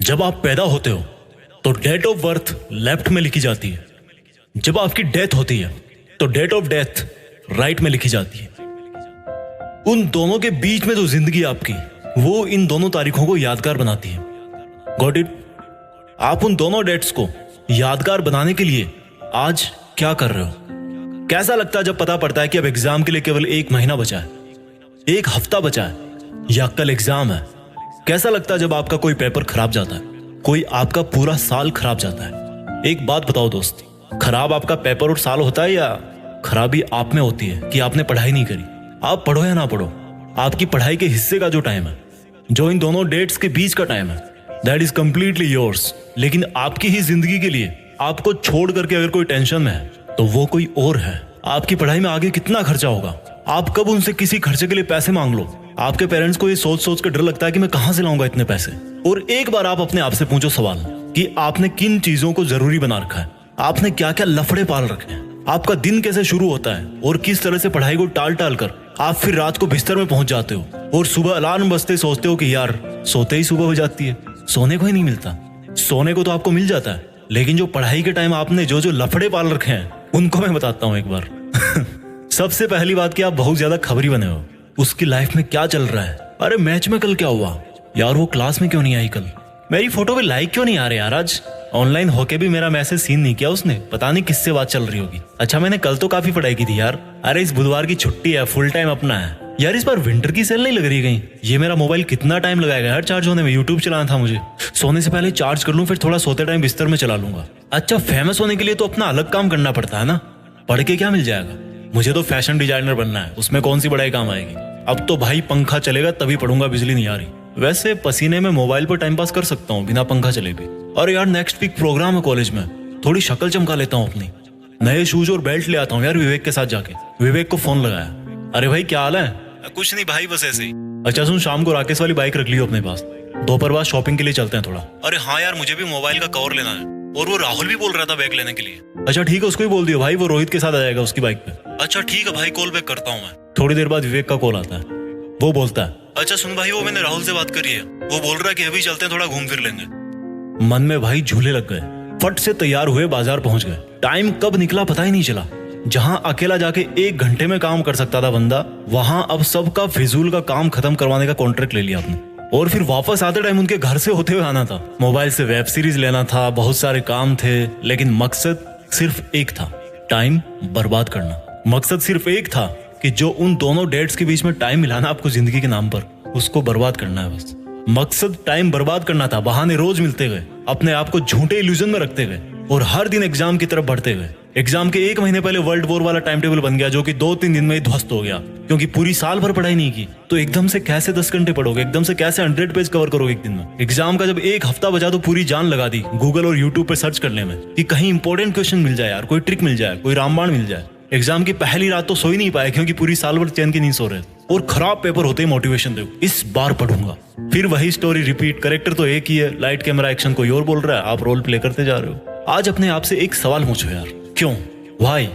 जब आप पैदा होते हो तो डेट ऑफ बर्थ लेफ्ट में लिखी जाती है। जब आपकी डेथ होती है तो डेट ऑफ डेथ राइट में लिखी जाती है। उन दोनों के बीच में जो जिंदगी आपकी, वो इन दोनों तारीखों को यादगार बनाती है। Got it? आप उन दोनों डेट्स को यादगार बनाने के लिए आज क्या कर रहे हो? कैसा लगता है जब पता पड़ता है कि अब एग्जाम के लिए केवल 1 महीना बचा है, 1 हफ्ता बचा है, या कल एग्जाम है? कैसा लगता है जब आपका कोई पेपर खराब जाता है, कोई आपका पूरा साल खराब जाता है? एक बात बताओ दोस्त, खराब आपका पेपर और साल होता है या खराबी आप में होती है कि आपने पढ़ाई नहीं करी? आप पढ़ो या ना पढ़ो, आपकी पढ़ाई के हिस्से का जो टाइम है, जो इन दोनों डेट्स के बीच का टाइम है, दैट इज कंप्लीटली योर्स। लेकिन आपकी ही जिंदगी के लिए आपको छोड़ करके अगर कोई टेंशन में है तो वो कोई और है। आपकी पढ़ाई में आगे कितना खर्चा होगा, आप कब उनसे किसी खर्चे के लिए पैसे मांग लो। आपके पेरेंट्स को ये सोच सोच कर डर लगता है कि मैं कहां से लाऊंगा इतने पैसे। और एक बार आप अपने आप से पूछो सवाल कि आपने किन चीजों को जरूरी बना रखा है, आपने क्या क्या लफड़े पाल रखे हैं, आपका दिन कैसे शुरू होता है और किस तरह से पढ़ाई को टाल टाल कर आप फिर रात को बिस्तर में पहुंच जाते हो और सुबह अलार्म बजते सोचते हो कि यार सोते ही सुबह हो जाती है। सोने को ही नहीं मिलता। सोने को तो आपको मिल जाता है, लेकिन जो पढ़ाई के टाइम आपने जो जो लफड़े पाल रखे हैं उनको मैं बताता हूं एक बार। सबसे पहली बात कि आप बहुत ज्यादा खबरी बने हो। उसकी लाइफ में क्या चल रहा है? अरे मैच में कल क्या हुआ यार, वो क्लास में क्यों नहीं आई कल, मेरी फोटो पे लाइक क्यों नहीं आ रहे यार, आज ऑनलाइन होके भी मेरा मैसेज सीन नहीं किया उसने, पता नहीं किससे बात चल रही होगी। अच्छा मैंने कल तो काफी पढ़ाई की थी यार। अरे इस बुधवार की छुट्टी है, फुल टाइम अपना है यार। इस बार विंटर की सेल नहीं लग रही कहीं? ये मेरा मोबाइल कितना टाइम लगाएगा यार चार्ज होने में, यूट्यूब चलाना था मुझे। सोने से पहले चार्ज कर लूं, फिर थोड़ा सोते टाइम बिस्तर में चला लूंगा। अच्छा फेमस होने के लिए तो अपना अलग काम करना पड़ता है ना, पढ़ के क्या मिल जाएगा? मुझे तो फैशन डिजाइनर बनना है, उसमें कौन सी पढ़ाई काम आएगी? अब तो भाई पंखा चलेगा तभी पढ़ूंगा, बिजली नहीं आ रही। वैसे पसीने में मोबाइल पर टाइम पास कर सकता हूँ बिना पंखा चले भी। और यार नेक्स्ट वीक प्रोग्राम है कॉलेज में, थोड़ी शक्ल चमका लेता हूँ अपनी, नए शूज और बेल्ट ले आता हूँ यार विवेक के साथ जाके। विवेक को फोन लगाया, अरे भाई क्या हाल है? कुछ नहीं भाई बस ऐसे ही। अच्छा सुन, शाम को राकेश वाली बाइक रख लियो अपने पास, दोपहर बाद शॉपिंग के लिए चलते हैं थोड़ा। अरे हाँ यार मुझे भी मोबाइल का कवर लेना है, और वो राहुल भी बोल रहा था बैग लेने के लिए। अच्छा ठीक है, उसको ही बोल दियो भाई, वो रोहित के साथ आ जाएगा उसकी बाइक पे। अच्छा ठीक है भाई, कॉल बैक करता हूँ मैं। थोड़ी देर बाद विवेक का कॉल आता है, वो बोलता है अच्छा सुन भाई, वो मैंने राहुल से बात करी है, वो बोल रहा है कि अभी चलते हैं, थोड़ा घूम फिर लेंगे। मन में भाई झूले लग गए, फट से तैयार हुए बाजार पहुंच गए। टाइम कब निकला पता ही नहीं चला। जहां अकेला जाके 1 घंटे में काम कर सकता था बंदा, वहां अब सबका फिजूल का काम खत्म करवाने का कॉन्ट्रैक्ट ले लिया आपने। और फिर वापस आते टाइम उनके घर से होते हुए आना था, मोबाइल से वेब सीरीज लेना था, बहुत सारे काम थे, लेकिन मकसद सिर्फ एक था, टाइम बर्बाद करना। मकसद सिर्फ एक था कि जो उन दोनों डेट्स के बीच में टाइम मिलाना आपको जिंदगी के नाम पर, उसको बर्बाद करना है बस। मकसद टाइम बर्बाद करना था। बहाने रोज मिलते गए, अपने आप को झूठे इल्यूजन में रखते गए और हर दिन एग्जाम की तरफ बढ़ते गए। एग्जाम के 1 महीने पहले वर्ल्ड वॉर वाला टाइम टेबल बन गया, जो कि 2-3 दिन में ही ध्वस्त हो गया, क्योंकि पूरी साल भर पढ़ाई नहीं की। तो एकदम से कैसे 10 घंटे पढ़ोगे, एकदम से कैसे 100 पेज कवर करोगे एक दिन में? एग्जाम का जब 1 हफ्ता बचा तो पूरी जान लगा दी गूगल और यूट्यूब पे सर्च करने में कि कहीं इंपॉर्टेंट क्वेश्चन मिल जाए यार, कोई ट्रिक मिल जाए, कोई रामबाण मिल जाए। एग्जाम की पहली रात तो सो ही नहीं पाए, क्योंकि पूरी साल भर चैन की नींद सो रहे थे। और खराब पेपर होते ही मोटिवेशन दे, इस बार पढ़ूंगा। फिर वही स्टोरी रिपीट, कैरेक्टर तो एक ही है, लाइट कैमरा एक्शन कोई और बोल रहा है, आप रोल प्ले करते जा रहे हो। आज अपने आप से एक सवाल पूछो यार, क्यों? व्हाई?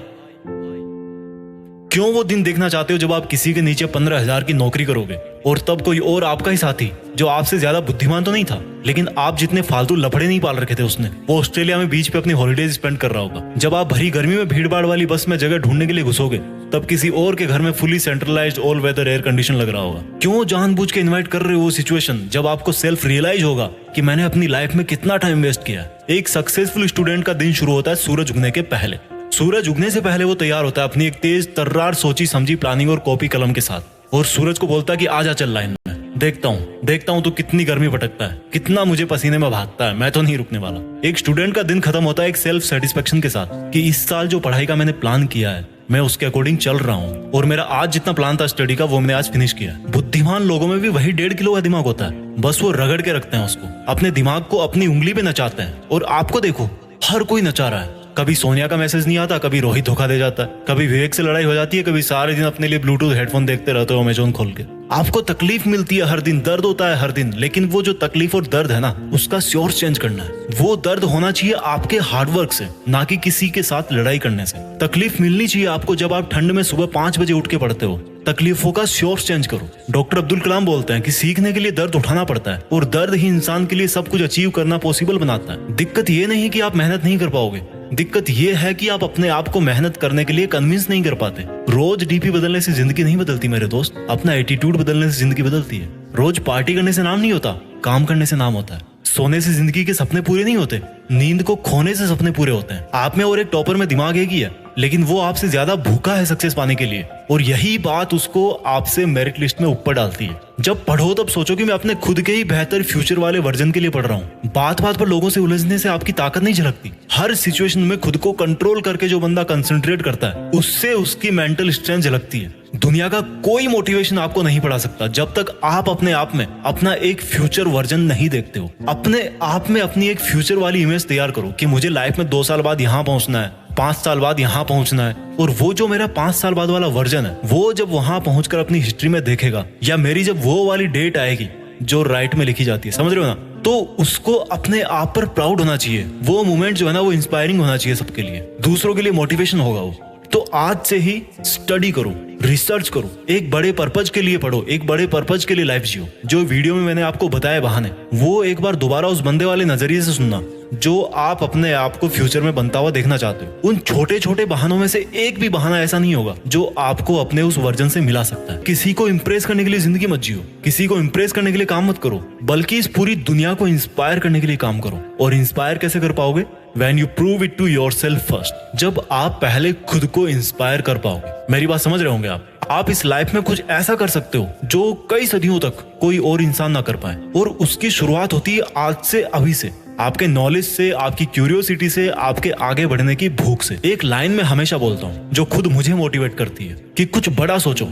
क्यों वो दिन देखना चाहते हो जब आप किसी के नीचे 15,000 की नौकरी करोगे और तब कोई और आपका ही साथी, जो आपसे ज्यादा बुद्धिमान तो नहीं था, लेकिन आप जितने फालतू लफड़े नहीं पाल रखे थे उसने, वो ऑस्ट्रेलिया में बीच पे अपनी हॉलीडेज स्पेंड कर रहा होगा। जब आप भरी गर्मी में भीड़ भाड़ वाली बस में जगह ढूंढने के लिए घुसोगे, तब किसी और के घर में fully centralised all weather air condition लग रहा होगा। क्यों जानबूझ के इन्वाइट कर रहे हो वो सिचुएशन जब आपको सेल्फ रियलाइज होगा कि मैंने अपनी लाइफ में कितना टाइम वेस्ट किया। एक सक्सेसफुल स्टूडेंट का दिन शुरू होता है सूरज उगने के पहले। सूरज उगने से पहले वो तैयार होता है अपनी एक तेज तर्रार सोची समझी प्लानिंग और कॉपी कलम के साथ, और सूरज को बोलता है कि आजा चल लाइन में, देखता हूँ तो कितनी गर्मी भटकता है, कितना मुझे पसीने में भागता है, मैं तो नहीं रुकने वाला। एक स्टूडेंट का दिन खत्म होता है एक सेल्फ सेटिस्फेक्शन के साथ कि इस साल जो पढ़ाई का मैंने प्लान किया है, मैं उसके अकॉर्डिंग चल रहा हूँ, और मेरा आज जितना प्लान था स्टडी का, वो मैंने आज फिनिश किया। बुद्धिमान लोगों में भी वही 1.5 किलो का दिमाग होता है, बस वो रगड़ के रखते हैं उसको, अपने दिमाग को अपनी उंगली पे नचाते हैं। और आपको देखो, हर कोई नचा रहा है। कभी सोनिया का मैसेज नहीं आता, कभी रोहित धोखा दे जाता है, कभी विवेक से लड़ाई हो जाती है, कभी सारे दिन अपने लिए ब्लूटूथ हेडफोन देखते रहते हो अमेजोन खोल के। आपको तकलीफ मिलती है हर दिन, दर्द होता है हर दिन, लेकिन वो जो तकलीफ और दर्द है ना, उसका सोर्स चेंज करना है। वो दर्द होना चाहिए आपके हार्डवर्क से, ना कि किसी के साथ लड़ाई करने से। तकलीफ मिलनी चाहिए आपको जब आप ठंड में सुबह 5 बजे उठ के पढ़ते हो। तकलीफों का सोर्स चेंज करो। डॉक्टर अब्दुल कलाम बोलते हैं कि सीखने के लिए दर्द उठाना पड़ता है, और दर्द ही इंसान के लिए सब कुछ अचीव करना पॉसिबल बनाता है। दिक्कत ये नहीं कि आप मेहनत नहीं कर पाओगे, दिक्कत ये है कि आप अपने आप को मेहनत करने के लिए कन्विंस नहीं कर पाते। रोज डीपी बदलने से जिंदगी नहीं बदलती मेरे दोस्त, अपना एटीट्यूड बदलने से जिंदगी बदलती है। रोज पार्टी करने से नाम नहीं होता, काम करने से नाम होता है। सोने से जिंदगी के सपने पूरे नहीं होते, नींद को खोने से सपने पूरे होते हैं। आप में और एक टॉपर में दिमाग एक ही है, लेकिन वो आपसे ज्यादा भूखा है सक्सेस पाने के लिए, और यही बात उसको आपसे मेरिट लिस्ट में ऊपर डालती है। जब पढ़ो तब सोचो कि मैं अपने खुद के ही बेहतर फ्यूचर वाले वर्जन के लिए पढ़ रहा हूँ। बात बात पर लोगों से उलझने से आपकी ताकत नहीं झलकती। हर सिचुएशन में खुद को कंट्रोल करके जो बंदा कंसंट्रेट करता है, उससे उसकी मेंटल स्ट्रेंथ झलकती है। दुनिया का कोई मोटिवेशन आपको नहीं पढ़ा सकता जब तक आप अपने आप में अपना एक फ्यूचर वर्जन नहीं देखते हो। अपने आप में अपनी एक फ्यूचर वाली इमेज तैयार करो कि मुझे लाइफ में 2 साल बाद यहाँ पहुंचना है, 5 साल बाद यहाँ पहुंचना है। और वो जो मेरा 5 साल बाद वाला वर्जन है, वो जब वहां पहुंचकर अपनी हिस्ट्री में देखेगा, या मेरी जब वो वाली डेट आएगी जो राइट में लिखी जाती है, समझ रहे हो ना, तो उसको अपने आप पर प्राउड होना चाहिए। वो मोमेंट जो है ना, वो इंस्पायरिंग होना चाहिए सबके लिए, दूसरों के लिए मोटिवेशन होगा वो। तो आज से ही स्टडी करो, रिसर्च करो, एक बड़े पर्पज के लिए पढ़ो, एक बड़े पर्पज के लिए लाइफ जियो। जो वीडियो में मैंने आपको बताया बहाने, वो एक बार दोबारा उस बंदे वाले नजरिए से सुनना जो आप अपने आप को फ्यूचर में बनता हुआ देखना चाहते हो। उन छोटे छोटे बहानों में से एक भी बहाना ऐसा नहीं होगा जो आपको अपने उस वर्जन से मिला सकता है। किसी को इंप्रेस करने के लिए जिंदगी मत जियो, किसी को इंप्रेस करने के लिए काम मत करो, बल्कि इस पूरी दुनिया को इंस्पायर करने के लिए काम करो। और इंस्पायर कैसे कर पाओगे? When you prove it to yourself first, जब आप पहले खुद को इंस्पायर कर पाओगे। मेरी बात समझ रहे होंगे आप इस लाइफ में कुछ ऐसा कर सकते हो जो कई सदियों तक कोई और इंसान ना कर पाए, और उसकी शुरुआत होती है आज से, अभी से, आपके नॉलेज से, आपकी क्यूरियोसिटी से, आपके आगे बढ़ने की भूख से। एक लाइन में हमेशा बोलता हूँ जो खुद मुझे मोटिवेट करती है कि कुछ बड़ा सोचो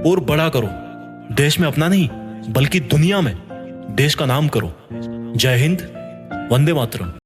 और बड़ा करो। देश में अपना नहीं, बल्कि दुनिया में देश का नाम करो। जय हिंद, वंदे मातरम।